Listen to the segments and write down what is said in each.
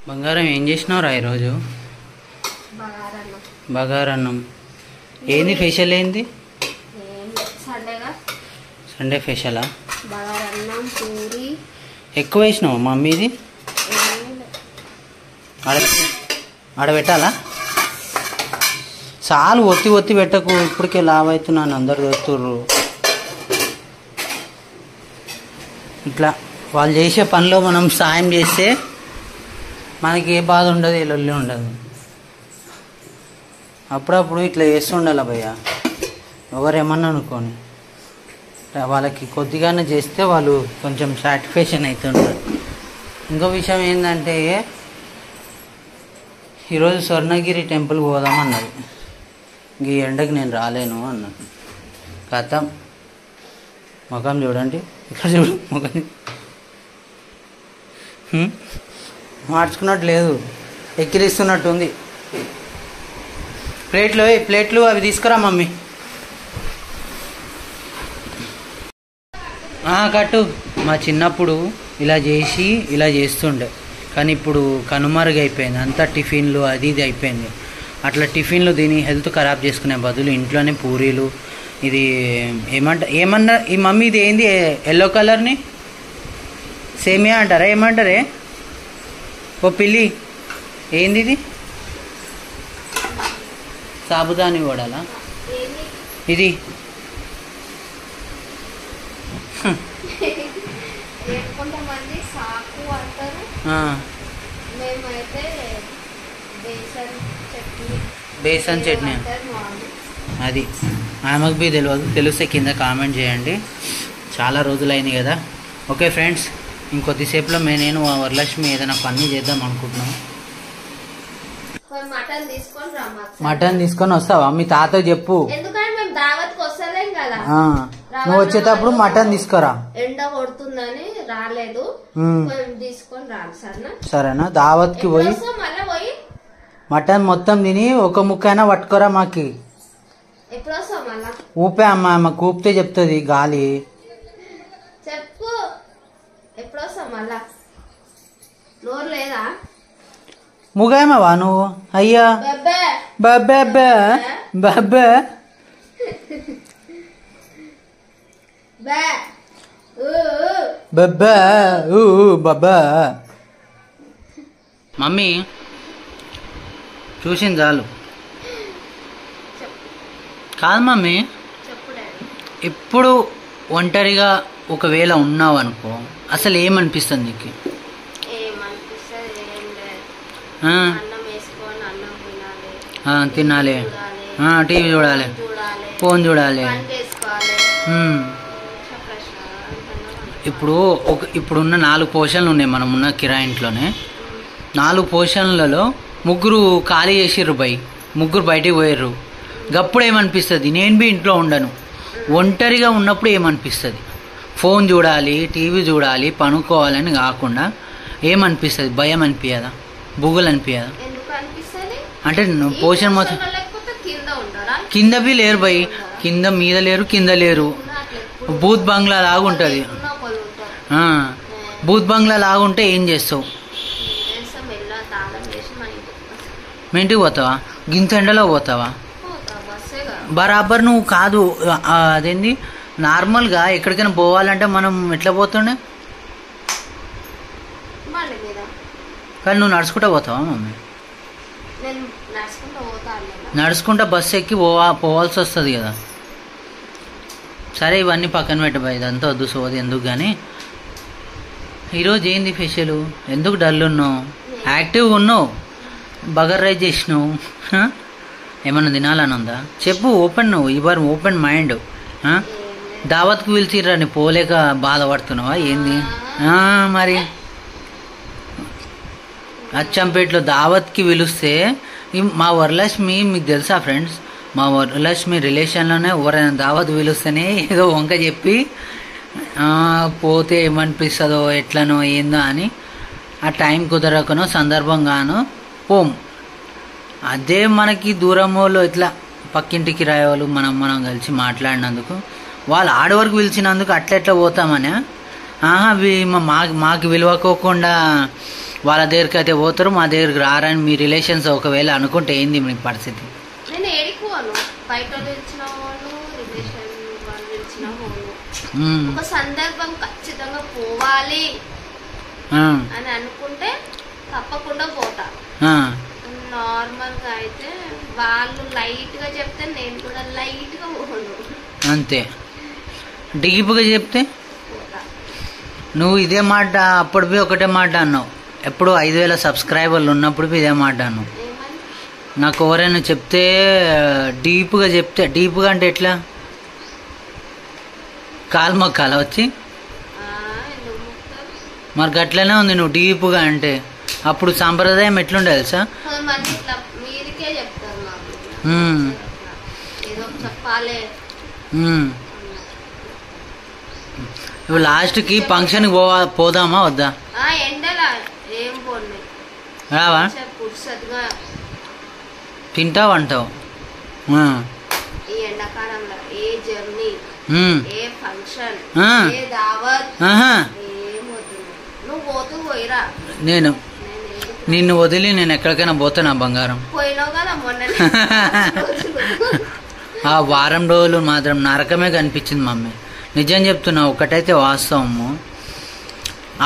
బంగారం ఏం చేసినావురా ఈరోజు? బగారన్నం. ఏంది స్పెషల్? ఏంది సండే స్పెషలా? ఎక్కువ వేసినావు మమ్మీది? ఆడ పెట్టాలా? చాలు, ఒత్తి ఒత్తి పెట్టకు. ఇప్పటికే లావ్ అవుతున్నాను, అందరు చూస్తుర్రు. ఇట్లా వాళ్ళు చేసే పనిలో మనం సాయం చేస్తే మనకి ఏ బాధ ఉండదు, ఏ లొల్లి ఉండదు. అప్పుడప్పుడు ఇట్లా చేస్తుండాలి భయ్య, ఎవరేమన్నా అనుకోని. వాళ్ళకి కొద్దిగానే చేస్తే వాళ్ళు కొంచెం సాటిస్ఫాక్షన్ అవుతుంటారు. ఇంకో విషయం ఏంటంటే, ఈరోజు స్వర్ణగిరి టెంపుల్కి పోదామన్నది. ఈ ఎండకి నేను రాలేను అన్నాను. కథం ముఖం చూడండి, ఇక్కడ చూడు ముఖం. మార్చుకున్నట్టు లేదు, ఎక్కిరిస్తున్నట్టు ఉంది. ప్లేట్లు అవి తీసుకురా మమ్మీ. కట్టు. మా చిన్నప్పుడు ఇలా చేసి ఇలా చేస్తుండే, కానీ ఇప్పుడు కనుమరుగైపోయింది. అంతా టిఫిన్లు అది ఇది అయిపోయింది. అట్లా టిఫిన్లు దీని హెల్త్ ఖరాబ్ చేసుకునే బదులు ఇంట్లోనే పూరీలు. ఇది ఏమన్నా ఈ మమ్మీ, ఇది ఏంది ఎల్లో కలర్ని? సేమియా అంటారా? ఏమంటారే ఓ పిల్లి? ఏంది ఇది? సాబుదాని వడాలా ఇది? బేసన్ చట్నీ అది. ఆమెకు బి తెలియదు, తెలిస్తే కింద కామెంట్ చేయండి. చాలా రోజులైంది కదా. ఓకే ఫ్రెండ్స్, ఇంకొద్దిసేపులో నేను వరలక్ష్మి ఏదైనా పని చేద్దాం అనుకుంటున్నాం. మటన్ తీసుకొని వస్తావా? మీ తాత చెప్పు, నువ్వు వచ్చేటప్పుడు మటన్ తీసుకురా. ఎండ కొడుతుందని రాలేదు, తీసుకొని రాను. సరేనా? దావత్కి పోయి మటన్ మొత్తం తిని ఒక ముక్కైనా పట్టుకోరా మాకి. ఊపే అమ్మా, మాకు ఊపితే చెప్తుంది గాలి. చెప్పు ఎప్పుడు వస్తావు మళ్ళా? నోరు లేదా? ముగాయమవా నువ్వు? అయ్యా బాబా బాబా బాబా బాబా. మమ్మీ చూసింది చాలు. కాదు మమ్మీ, ఇప్పుడు ఒంటరిగా ఒకవేళ ఉన్నావు అనుకో, అసలు ఏమనిపిస్తుంది నీకు? తినాలి, టీవీ చూడాలి, ఫోన్ చూడాలి. ఇప్పుడున్న 4 పోర్షన్లు ఉన్నాయి మనం ఉన్న కిరాయి ఇంట్లోనే. 4 పోర్షన్లలో 3 ఖాళీ చేసిర్రు, ముగ్గురు బయటికి పోయారు. గప్పుడు ఏమనిపిస్తుంది? నేను బి ఇంట్లో ఉండను, ఒంటరిగా ఉన్నప్పుడు ఏమనిపిస్తుంది? ఫోన్ చూడాలి, టీవీ చూడాలి, పనుకోవాలని కాకుండా ఏమనిపిస్తుంది? భయం అనిపించదా? బుగులు అనిపించదా? అంటే పోషన్ మొత్తం కింద బి లేరు కింద మీద లేరు, కింద లేరు. బూత్ బంగ్లా లాగా ఉంటుంది. బూత్ బంగ్లా లాగా ఉంటే ఏం చేస్తావు? మీ ఇంటికి పోతావా? గింత ఎండలో పోతావా? బరాబర్ నువ్వు కాదు. అదేంది, నార్మల్గా ఎక్కడికైనా పోవాలంటే మనం ఎట్లా పోతుండే? కానీ నువ్వు నడుచుకుంటా పోతావా మమ్మీ? నడుచుకుంటా బస్సు ఎక్కి పోవాల్సి వస్తుంది కదా. సరే, ఇవన్నీ పక్కన పెట్టబోయే, ఇదంతా వద్దు సోది ఎందుకు. కానీ ఈరోజు ఏంది స్పెషల్? ఎందుకు డల్ ఉన్నావు? యాక్టివ్గా ఉన్నావు, బగర్ రైస్ చేసినావు. ఏమన్నా తినాలని ఉందా చెప్పు. Your open mind. దావత్కు పిలిచిర్రా, నీ పోలేక బాధపడుతున్నావా ఏంది? మరి అచ్చంపేటలో దావత్కి పిలిస్తే, మా వరలక్ష్మి మీకు తెలుసా ఫ్రెండ్స్, మా వరలక్ష్మి రిలేషన్లోనే ఎవరైనా దావత్ పిలుస్తేనే ఏదో వంక చెప్పి పోతే ఏమనిపిస్తుందో ఎట్లనో ఏందో అని ఆ టైం కుదరకనో సందర్భంగానో పోం. అదే మనకి దూరం వాళ్ళు ఇట్లా పక్కింటికి రాయేవాళ్ళు మనం కలిసి మాట్లాడినందుకు, వాళ్ళు ఆడ వరకు పిలిచినందుకు అట్లా పోతామని మాకు విలువకోకుండా వాళ్ళ దగ్గరికి అయితే పోతారు, మా దగ్గరికి రారని మీ రిలేషన్స్ ఒకవేళ అనుకుంటే ఏంది మీ పరిస్థితి? నేను ఏడిపోను, బయట తెలిసిన వాళ్ళు రిలేషన్ వాళ్ళు తెలిసిన వాళ్ళు ఒక సందర్భం ఖచ్చితంగా పోవాలి అని అనుకుంటే తప్పకుండా పోతా. నార్మల్ గా అయితే వాళ్ళు లైట్ గా చెప్తే నేను కూడా లైట్ గా పోను. అంతే. డీప్గా చెప్తే నువ్వు ఇదే మాట అప్పుడు ఒకటే మాట అన్నావు. ఎప్పుడు 5,000 సబ్స్క్రైబర్లు ఉన్నప్పుడు ఇదే మాట అన్నావు. నాకు ఎవరైనా చెప్తే డీప్గా చెప్తే, డీప్గా అంటే ఎట్లా? కాలు మొక్కాల వచ్చి మరి గట్లనే ఉంది. నువ్వు డీప్గా అంటే అప్పుడు సాంప్రదాయం ఎట్లుండే తెలుసా? ఇప్పుడు లాస్ట్కి ఫంక్షన్కి పోదామా వద్దా? రావా? తింటావు అంటావు. నేను నిన్ను వదిలి నేను ఎక్కడికైనా పోతా నా బంగారం. ఆ వారం రోజులు మాత్రం నరకమే కనిపించింది మమ్మీ. నిజం చెప్తున్నా, ఒకటైతే వాస్తవము.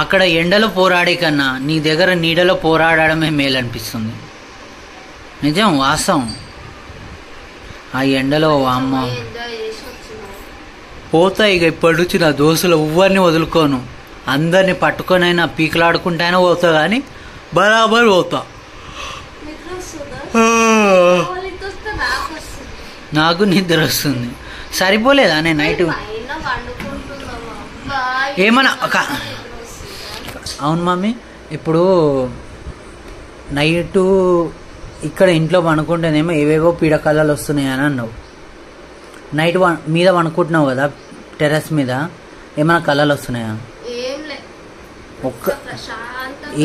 అక్కడ ఎండలో పోరాడే కన్నా నీ దగ్గర నీడలో పోరాడమే మేలు అనిపిస్తుంది. నిజం, వాస్తవం. ఆ ఎండలో అమ్మ పోతా. ఇక ఇప్పటి నుంచి నా దోస్తులు ఎవ్వరిని వదులుకోను, అందరిని పట్టుకొనైనా పీకలాడుకుంటైనా పోతా, కానీ బరాబర్ పోతా. నాకు నిద్ర వస్తుంది. సరిపోలేదా నేను నైట్ ఏమన్నా? అవును మమ్మీ, ఇప్పుడు నైటు ఇక్కడ ఇంట్లో పనుకుంటేనేమో ఏవేవో పీడకలలు వస్తున్నాయి అని అన్నావు. నైట్ మీద పనుకుంటున్నావు కదా టెర్రస్ మీద, ఏమైనా కళలు వస్తున్నాయా? ఒక్క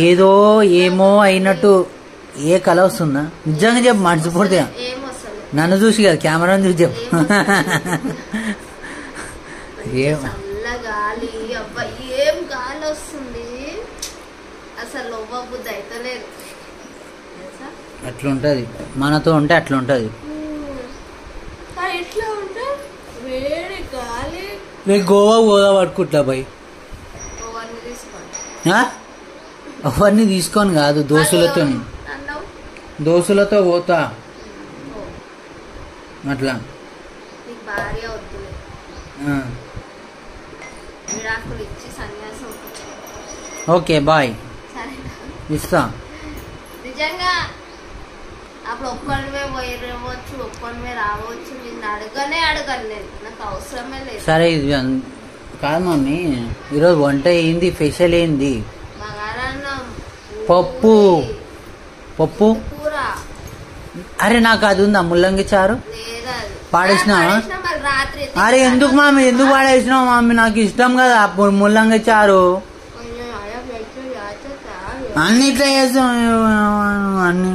ఏదో ఏమో అయినట్టు ఏ కళ వస్తుందా? నిజంగా చెప్పు, మర్చిపోతే. నన్ను చూసి కదా, కెమెరాని చూసి చెప్పు. ఏం గాలి వస్తుంది అసలు, అట్లుంటది మనతో ఉంటే, అట్లుంటది. నేను గోవా పోదా పట్టుకుంటా భయ్. అవన్నీ తీసుకొని కాదు, దోస్తులతో పోతా అట్లా. ఓకే బాయ్, ఇస్తా. నిజంగా అప్పుడు ఒక్కడివే పోయిరవచ్చు, ఒక్కడివే రావచ్చు. నిన్ను అడగను నేను, నాకు అవసరమే లేదు. సరే ఇది కాదు మమ్మీ, ఈరోజు వంట ఏంది? స్పెషల్ ఏంది? పప్పు. పప్పు అరే నాకు అది ఉందా ముల్లంగి చారు? పాడేసినావా? అరే ఎందుకు మామి, ఎందుకు పాడేసినావు మామి? నాకు ఇష్టం కదా ముల్లంగి చారు. అన్ని ఇట్లా చేస్తాం అన్ని.